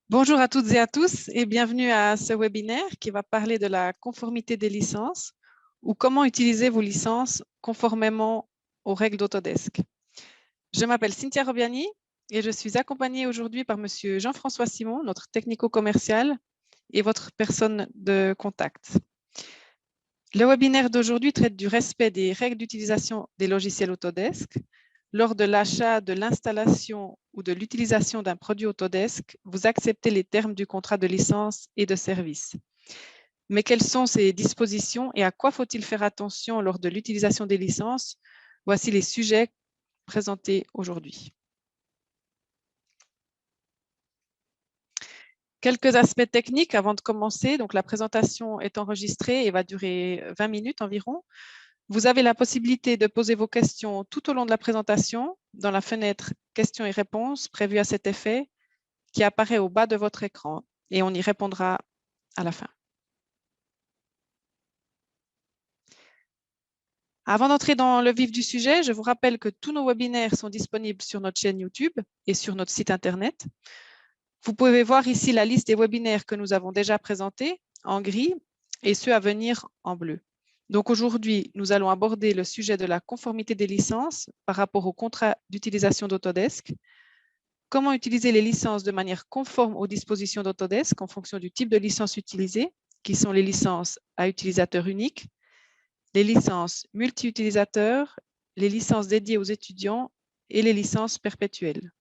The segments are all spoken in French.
Bonjour à toutes et à tous et bienvenue à ce webinaire qui va parler de la conformité des licences ou comment utiliser vos licences conformément aux règles d'Autodesk. Je m'appelle Cynthia Robiani et je suis accompagnée aujourd'hui par Monsieur Jean-François Simon, notre technico-commercial et votre personne de contact. Le webinaire d'aujourd'hui traite du respect des règles d'utilisation des logiciels Autodesk. Lors de l'achat, de l'installation ou de l'utilisation d'un produit Autodesk, vous acceptez les termes du contrat de licence et de service. Mais quelles sont ces dispositions et à quoi faut-il faire attention lors de l'utilisation des licences? Voici les sujets présentés aujourd'hui. Quelques aspects techniques avant de commencer. Donc, la présentation est enregistrée et va durer 20 minutes environ. Vous avez la possibilité de poser vos questions tout au long de la présentation dans la fenêtre questions et réponses prévue à cet effet qui apparaît au bas de votre écran et on y répondra à la fin. Avant d'entrer dans le vif du sujet, je vous rappelle que tous nos webinaires sont disponibles sur notre chaîne YouTube et sur notre site Internet. Vous pouvez voir ici la liste des webinaires que nous avons déjà présentés en gris et ceux à venir en bleu. Donc aujourd'hui, nous allons aborder le sujet de la conformité des licences par rapport au contrat d'utilisation d'Autodesk. Comment utiliser les licences de manière conforme aux dispositions d'Autodesk en fonction du type de licence utilisée, qui sont les licences à utilisateur unique, les licences multi-utilisateurs, les licences dédiées aux étudiants et les licences perpétuelles.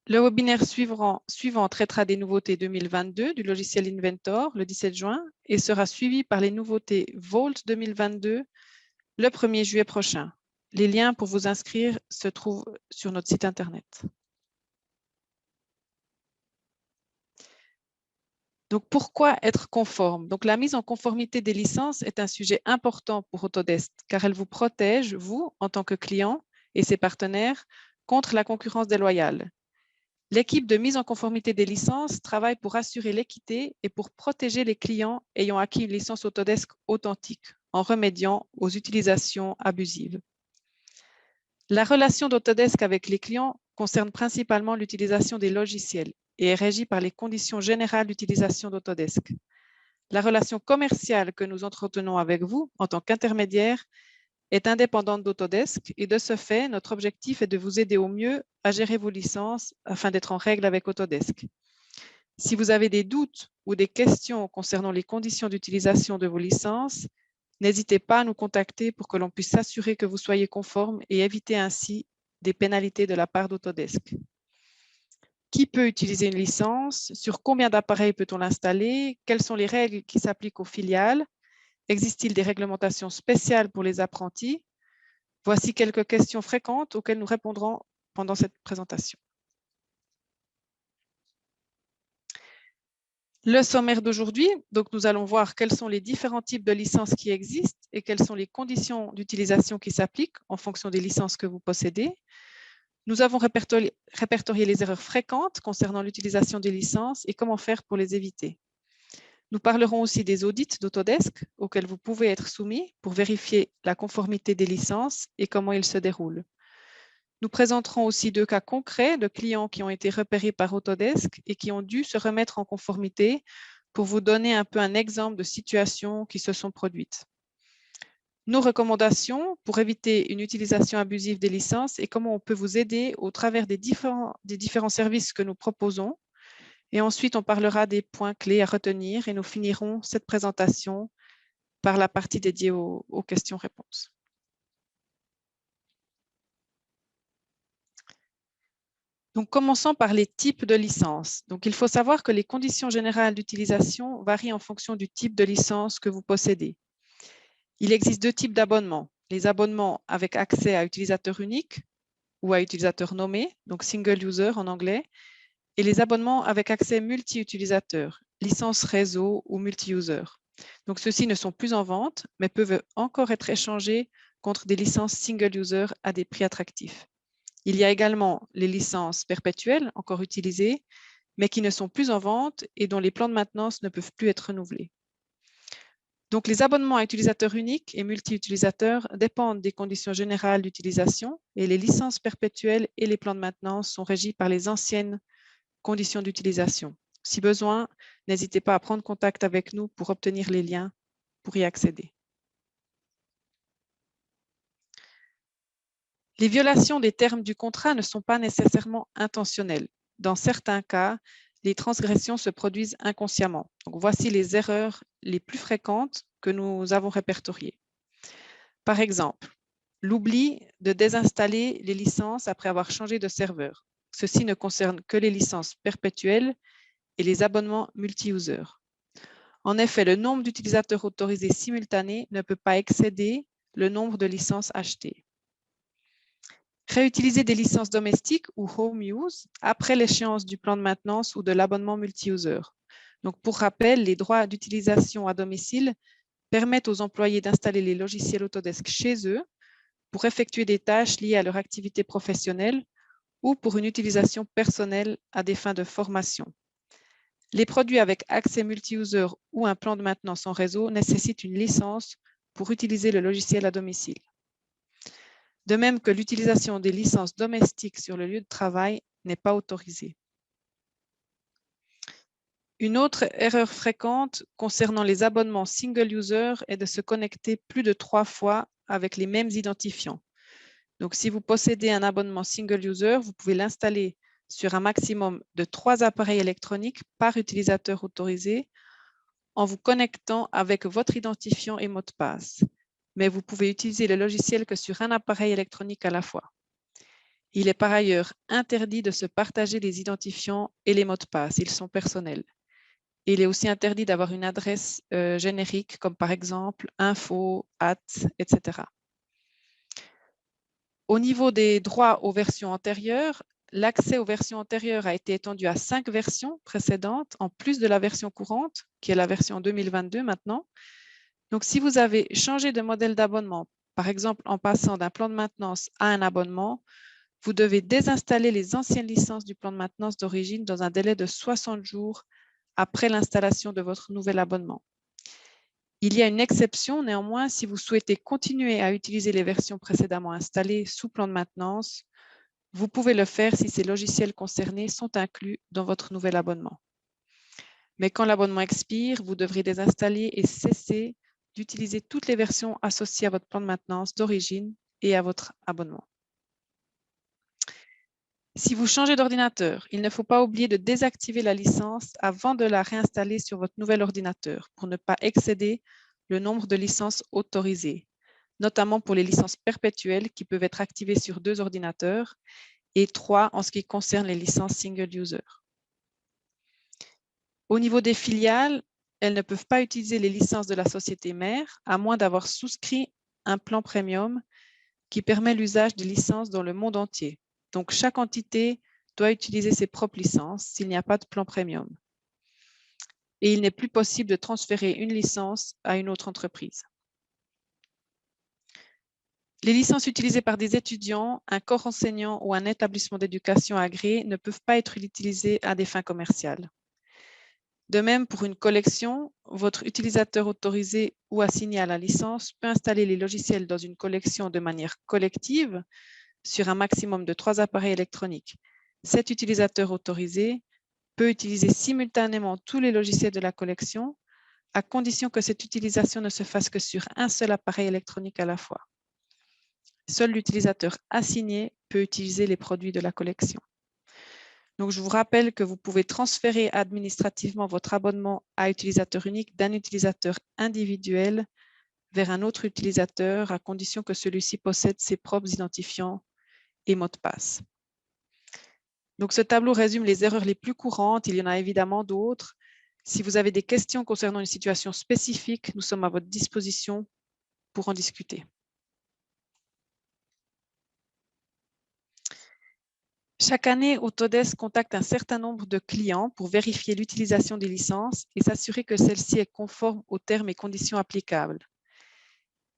Le webinaire suivant traitera des nouveautés 2022 du logiciel Inventor le 17 juin et sera suivi par les nouveautés Vault 2022 le 1er juillet prochain. Les liens pour vous inscrire se trouvent sur notre site Internet. Donc, pourquoi être conforme? Donc, la mise en conformité des licences est un sujet important pour Autodesk car elle vous protège, vous, en tant que client et ses partenaires, contre la concurrence déloyale. L'équipe de mise en conformité des licences travaille pour assurer l'équité et pour protéger les clients ayant acquis une licence Autodesk authentique en remédiant aux utilisations abusives. La relation d'Autodesk avec les clients concerne principalement l'utilisation des logiciels et est régie par les conditions générales d'utilisation d'Autodesk. La relation commerciale que nous entretenons avec vous en tant qu'intermédiaire est indépendante d'Autodesk et de ce fait, notre objectif est de vous aider au mieux à gérer vos licences afin d'être en règle avec Autodesk. Si vous avez des doutes ou des questions concernant les conditions d'utilisation de vos licences, n'hésitez pas à nous contacter pour que l'on puisse s'assurer que vous soyez conforme et éviter ainsi des pénalités de la part d'Autodesk. Qui peut utiliser une licence? Sur combien d'appareils peut-on l'installer? Quelles sont les règles qui s'appliquent aux filiales? Existe-t-il des réglementations spéciales pour les apprentis? Voici quelques questions fréquentes auxquelles nous répondrons pendant cette présentation. Le sommaire d'aujourd'hui, donc nous allons voir quels sont les différents types de licences qui existent et quelles sont les conditions d'utilisation qui s'appliquent en fonction des licences que vous possédez. Nous avons répertorié les erreurs fréquentes concernant l'utilisation des licences et comment faire pour les éviter. Nous parlerons aussi des audits d'Autodesk auxquels vous pouvez être soumis pour vérifier la conformité des licences et comment ils se déroulent. Nous présenterons aussi 2 cas concrets de clients qui ont été repérés par Autodesk et qui ont dû se remettre en conformité pour vous donner un peu un exemple de situations qui se sont produites. Nos recommandations pour éviter une utilisation abusive des licences et comment on peut vous aider au travers des différents services que nous proposons. Et ensuite, on parlera des points clés à retenir et nous finirons cette présentation par la partie dédiée aux questions-réponses. Donc, commençons par les types de licences. Donc, il faut savoir que les conditions générales d'utilisation varient en fonction du type de licence que vous possédez. Il existe 2 types d'abonnements. Les abonnements avec accès à utilisateur unique ou à utilisateur nommé, donc single user en anglais, et les abonnements avec accès multi-utilisateur, licence réseau ou multi-user. Donc, ceux-ci ne sont plus en vente, mais peuvent encore être échangés contre des licences single user à des prix attractifs. Il y a également les licences perpétuelles, encore utilisées, mais qui ne sont plus en vente et dont les plans de maintenance ne peuvent plus être renouvelés. Donc, les abonnements à utilisateur unique et multi-utilisateur dépendent des conditions générales d'utilisation et les licences perpétuelles et les plans de maintenance sont régis par les anciennes conditions d'utilisation. Si besoin, n'hésitez pas à prendre contact avec nous pour obtenir les liens pour y accéder. Les violations des termes du contrat ne sont pas nécessairement intentionnelles. Dans certains cas, les transgressions se produisent inconsciemment. Donc, voici les erreurs les plus fréquentes que nous avons répertoriées. Par exemple, l'oubli de désinstaller les licences après avoir changé de serveur. Ceci ne concerne que les licences perpétuelles et les abonnements multi-user. En effet, le nombre d'utilisateurs autorisés simultanés ne peut pas excéder le nombre de licences achetées. Réutiliser des licences domestiques ou home use après l'échéance du plan de maintenance ou de l'abonnement multi-user. Donc, pour rappel, les droits d'utilisation à domicile permettent aux employés d'installer les logiciels Autodesk chez eux pour effectuer des tâches liées à leur activité professionnelle ou pour une utilisation personnelle à des fins de formation. Les produits avec accès multi-user ou un plan de maintenance en réseau nécessitent une licence pour utiliser le logiciel à domicile. De même que l'utilisation des licences domestiques sur le lieu de travail n'est pas autorisée. Une autre erreur fréquente concernant les abonnements single-user est de se connecter plus de 3 fois avec les mêmes identifiants. Donc, si vous possédez un abonnement single-user, vous pouvez l'installer sur un maximum de 3 appareils électroniques par utilisateur autorisé en vous connectant avec votre identifiant et mot de passe. Mais vous pouvez utiliser le logiciel que sur un appareil électronique à la fois. Il est par ailleurs interdit de se partager les identifiants et les mots de passe. Ils sont personnels. Et il est aussi interdit d'avoir une adresse générique, comme par exemple info, etc. Au niveau des droits aux versions antérieures, l'accès aux versions antérieures a été étendu à 5 versions précédentes, en plus de la version courante, qui est la version 2022 maintenant. Donc, si vous avez changé de modèle d'abonnement, par exemple en passant d'un plan de maintenance à un abonnement, vous devez désinstaller les anciennes licences du plan de maintenance d'origine dans un délai de 60 jours après l'installation de votre nouvel abonnement. Il y a une exception néanmoins si vous souhaitez continuer à utiliser les versions précédemment installées sous plan de maintenance. Vous pouvez le faire si ces logiciels concernés sont inclus dans votre nouvel abonnement. Mais quand l'abonnement expire, vous devrez désinstaller et cesser d'utiliser toutes les versions associées à votre plan de maintenance d'origine et à votre abonnement. Si vous changez d'ordinateur, il ne faut pas oublier de désactiver la licence avant de la réinstaller sur votre nouvel ordinateur pour ne pas excéder le nombre de licences autorisées, notamment pour les licences perpétuelles qui peuvent être activées sur 2 ordinateurs et 3 en ce qui concerne les licences single user. Au niveau des filiales, elles ne peuvent pas utiliser les licences de la société mère à moins d'avoir souscrit un plan premium qui permet l'usage des licences dans le monde entier. Donc, chaque entité doit utiliser ses propres licences s'il n'y a pas de plan premium. Et il n'est plus possible de transférer une licence à une autre entreprise. Les licences utilisées par des étudiants, un corps enseignant ou un établissement d'éducation agréé ne peuvent pas être utilisées à des fins commerciales. De même, pour une collection, votre utilisateur autorisé ou assigné à la licence peut installer les logiciels dans une collection de manière collective sur un maximum de 3 appareils électroniques. Cet utilisateur autorisé peut utiliser simultanément tous les logiciels de la collection, à condition que cette utilisation ne se fasse que sur un seul appareil électronique à la fois. Seul l'utilisateur assigné peut utiliser les produits de la collection. Donc, je vous rappelle que vous pouvez transférer administrativement votre abonnement à utilisateur unique d'un utilisateur individuel vers un autre utilisateur à condition que celui-ci possède ses propres identifiants et mots de passe. Donc, ce tableau résume les erreurs les plus courantes. Il y en a évidemment d'autres. Si vous avez des questions concernant une situation spécifique, nous sommes à votre disposition pour en discuter. Chaque année, Autodesk contacte un certain nombre de clients pour vérifier l'utilisation des licences et s'assurer que celle-ci est conforme aux termes et conditions applicables.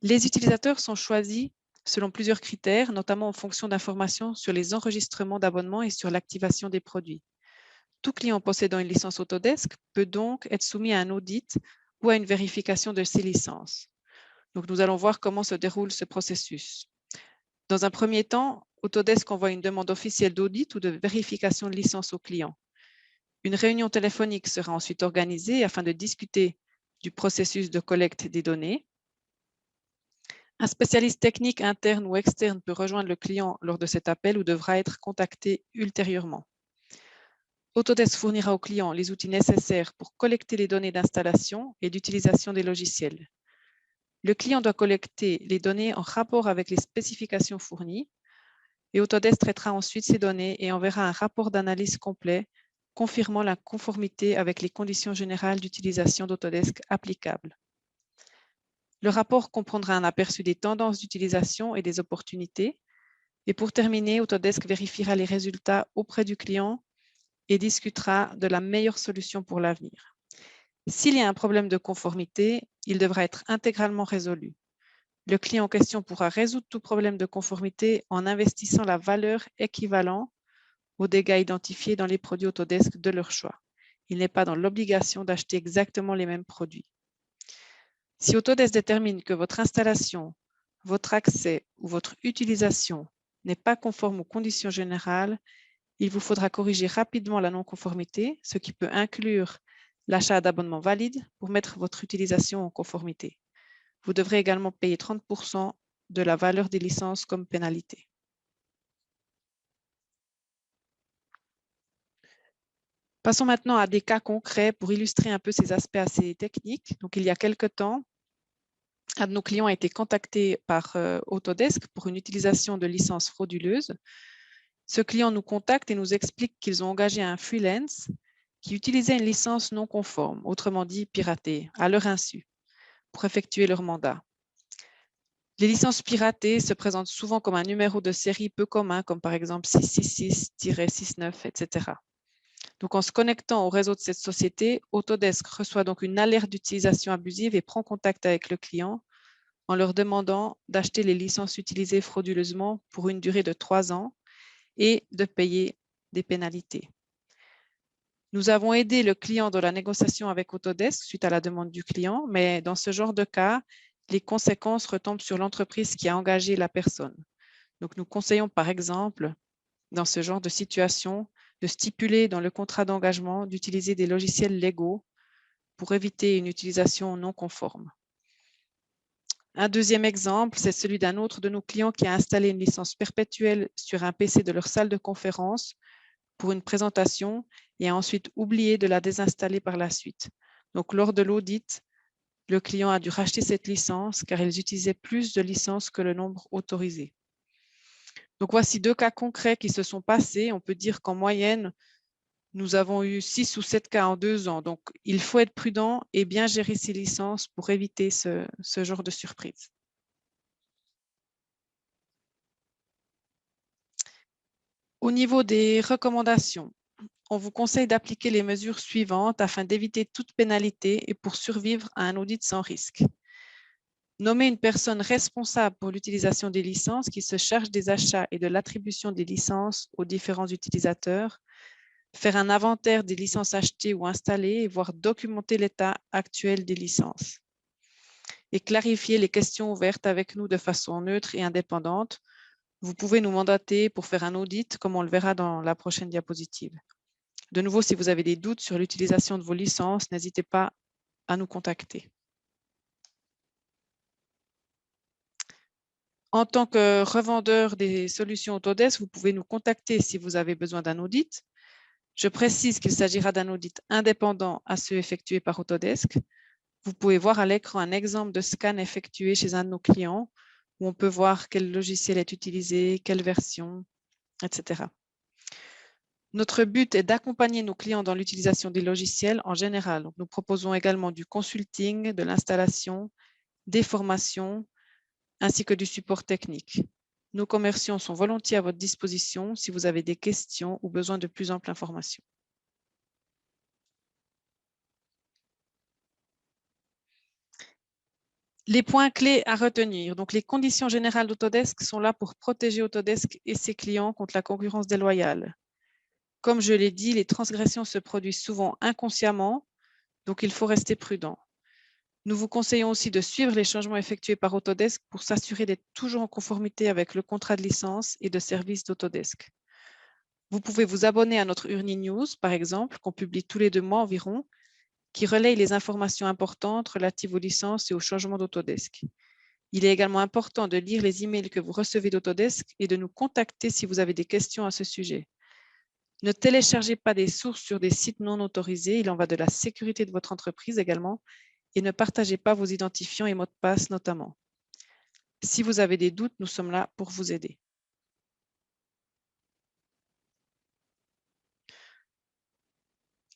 Les utilisateurs sont choisis selon plusieurs critères, notamment en fonction d'informations sur les enregistrements d'abonnements et sur l'activation des produits. Tout client possédant une licence Autodesk peut donc être soumis à un audit ou à une vérification de ses licences. Donc, nous allons voir comment se déroule ce processus. Dans un premier temps, Autodesk envoie une demande officielle d'audit ou de vérification de licence au client. Une réunion téléphonique sera ensuite organisée afin de discuter du processus de collecte des données. Un spécialiste technique interne ou externe peut rejoindre le client lors de cet appel ou devra être contacté ultérieurement. Autodesk fournira au client les outils nécessaires pour collecter les données d'installation et d'utilisation des logiciels. Le client doit collecter les données en rapport avec les spécifications fournies et Autodesk traitera ensuite ces données et enverra un rapport d'analyse complet confirmant la conformité avec les conditions générales d'utilisation d'Autodesk applicables. Le rapport comprendra un aperçu des tendances d'utilisation et des opportunités. Et pour terminer, Autodesk vérifiera les résultats auprès du client et discutera de la meilleure solution pour l'avenir. S'il y a un problème de conformité, il devra être intégralement résolu. Le client en question pourra résoudre tout problème de conformité en investissant la valeur équivalente aux dégâts identifiés dans les produits Autodesk de leur choix. Il n'est pas dans l'obligation d'acheter exactement les mêmes produits. Si Autodesk détermine que votre installation, votre accès ou votre utilisation n'est pas conforme aux conditions générales, il vous faudra corriger rapidement la non-conformité, ce qui peut inclure l'achat d'abonnements valides pour mettre votre utilisation en conformité. Vous devrez également payer 30% de la valeur des licences comme pénalité. Passons maintenant à des cas concrets pour illustrer un peu ces aspects assez techniques. Donc, il y a quelque temps, un de nos clients a été contacté par Autodesk pour une utilisation de licences frauduleuses. Ce client nous contacte et nous explique qu'ils ont engagé un freelance qui utilisait une licence non conforme, autrement dit piratée, à leur insu, pour effectuer leur mandat. Les licences piratées se présentent souvent comme un numéro de série peu commun, comme par exemple 666-69, etc. Donc, en se connectant au réseau de cette société, Autodesk reçoit donc une alerte d'utilisation abusive et prend contact avec le client en leur demandant d'acheter les licences utilisées frauduleusement pour une durée de 3 ans et de payer des pénalités. Nous avons aidé le client dans la négociation avec Autodesk suite à la demande du client, mais dans ce genre de cas, les conséquences retombent sur l'entreprise qui a engagé la personne. Donc, nous conseillons par exemple, dans ce genre de situation, de stipuler dans le contrat d'engagement d'utiliser des logiciels légaux pour éviter une utilisation non conforme. Un deuxième exemple, c'est celui d'un autre de nos clients qui a installé une licence perpétuelle sur un PC de leur salle de conférence pour une présentation et a ensuite oublié de la désinstaller par la suite. Donc, lors de l'audit, le client a dû racheter cette licence car ils utilisaient plus de licences que le nombre autorisé. Donc, voici 2 cas concrets qui se sont passés. On peut dire qu'en moyenne, nous avons eu 6 ou 7 cas en 2 ans. Donc, il faut être prudent et bien gérer ces licences pour éviter ce genre de surprise. Au niveau des recommandations, on vous conseille d'appliquer les mesures suivantes afin d'éviter toute pénalité et pour survivre à un audit sans risque. Nommer une personne responsable pour l'utilisation des licences qui se charge des achats et de l'attribution des licences aux différents utilisateurs. Faire un inventaire des licences achetées ou installées, voire documenter l'état actuel des licences. Et clarifier les questions ouvertes avec nous de façon neutre et indépendante. Vous pouvez nous mandater pour faire un audit, comme on le verra dans la prochaine diapositive. De nouveau, si vous avez des doutes sur l'utilisation de vos licences, n'hésitez pas à nous contacter. En tant que revendeur des solutions Autodesk, vous pouvez nous contacter si vous avez besoin d'un audit. Je précise qu'il s'agira d'un audit indépendant à ceux effectués par Autodesk. Vous pouvez voir à l'écran un exemple de scan effectué chez un de nos clients où on peut voir quel logiciel est utilisé, quelle version, etc. Notre but est d'accompagner nos clients dans l'utilisation des logiciels en général. Donc, nous proposons également du consulting, de l'installation, des formations, ainsi que du support technique. Nos commerciaux sont volontiers à votre disposition si vous avez des questions ou besoin de plus ample information. Les points clés à retenir. Donc, les conditions générales d'Autodesk sont là pour protéger Autodesk et ses clients contre la concurrence déloyale. Comme je l'ai dit, les transgressions se produisent souvent inconsciemment, donc il faut rester prudent. Nous vous conseillons aussi de suivre les changements effectués par Autodesk pour s'assurer d'être toujours en conformité avec le contrat de licence et de service d'Autodesk. Vous pouvez vous abonner à notre Urni News, par exemple, qu'on publie tous les 2 mois environ, qui relaye les informations importantes relatives aux licences et aux changements d'Autodesk. Il est également important de lire les emails que vous recevez d'Autodesk et de nous contacter si vous avez des questions à ce sujet. Ne téléchargez pas des sources sur des sites non autorisés, il en va de la sécurité de votre entreprise également, et ne partagez pas vos identifiants et mots de passe notamment. Si vous avez des doutes, nous sommes là pour vous aider.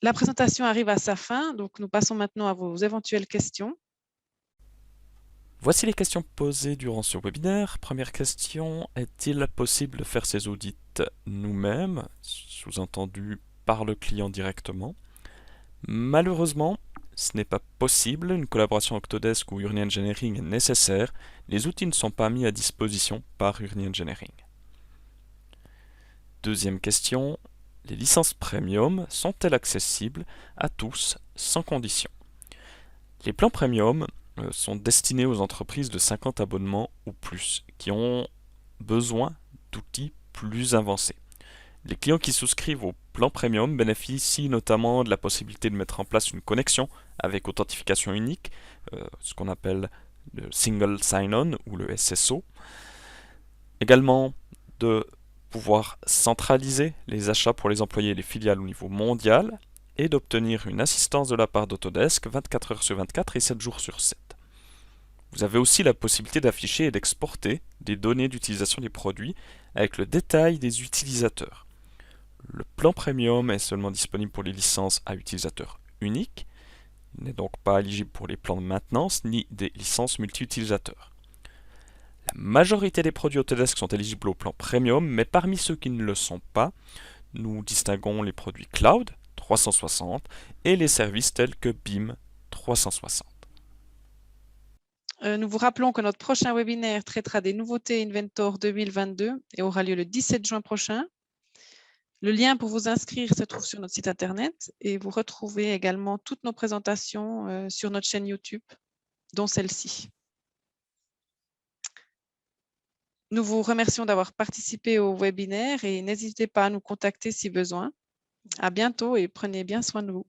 La présentation arrive à sa fin, donc nous passons maintenant à vos éventuelles questions. Voici les questions posées durant ce webinaire. Première question, est-il possible de faire ces audits nous-mêmes, sous-entendu par le client directement? Malheureusement, ce n'est pas possible, une collaboration Autodesk ou Urni Engineering est nécessaire, les outils ne sont pas mis à disposition par Urni Engineering. Deuxième question, les licences premium sont-elles accessibles à tous sans condition? Les plans premium sont destinés aux entreprises de 50 abonnements ou plus, qui ont besoin d'outils plus avancés. Les clients qui souscrivent au plan premium bénéficient notamment de la possibilité de mettre en place une connexion avec authentification unique, ce qu'on appelle le Single Sign-On ou le SSO. Également de pouvoir centraliser les achats pour les employés et les filiales au niveau mondial et d'obtenir une assistance de la part d'Autodesk 24 heures sur 24 et 7 jours sur 7. Vous avez aussi la possibilité d'afficher et d'exporter des données d'utilisation des produits avec le détail des utilisateurs. Le plan premium est seulement disponible pour les licences à utilisateur unique. Il n'est donc pas éligible pour les plans de maintenance ni des licences multi-utilisateurs. La majorité des produits Autodesk sont éligibles au plan premium, mais parmi ceux qui ne le sont pas, nous distinguons les produits Cloud 360 et les services tels que BIM 360. Nous vous rappelons que notre prochain webinaire traitera des nouveautés Inventor 2022 et aura lieu le 17 juin prochain. Le lien pour vous inscrire se trouve sur notre site internet et vous retrouvez également toutes nos présentations sur notre chaîne YouTube, dont celle-ci. Nous vous remercions d'avoir participé au webinaire et n'hésitez pas à nous contacter si besoin. À bientôt et prenez bien soin de vous.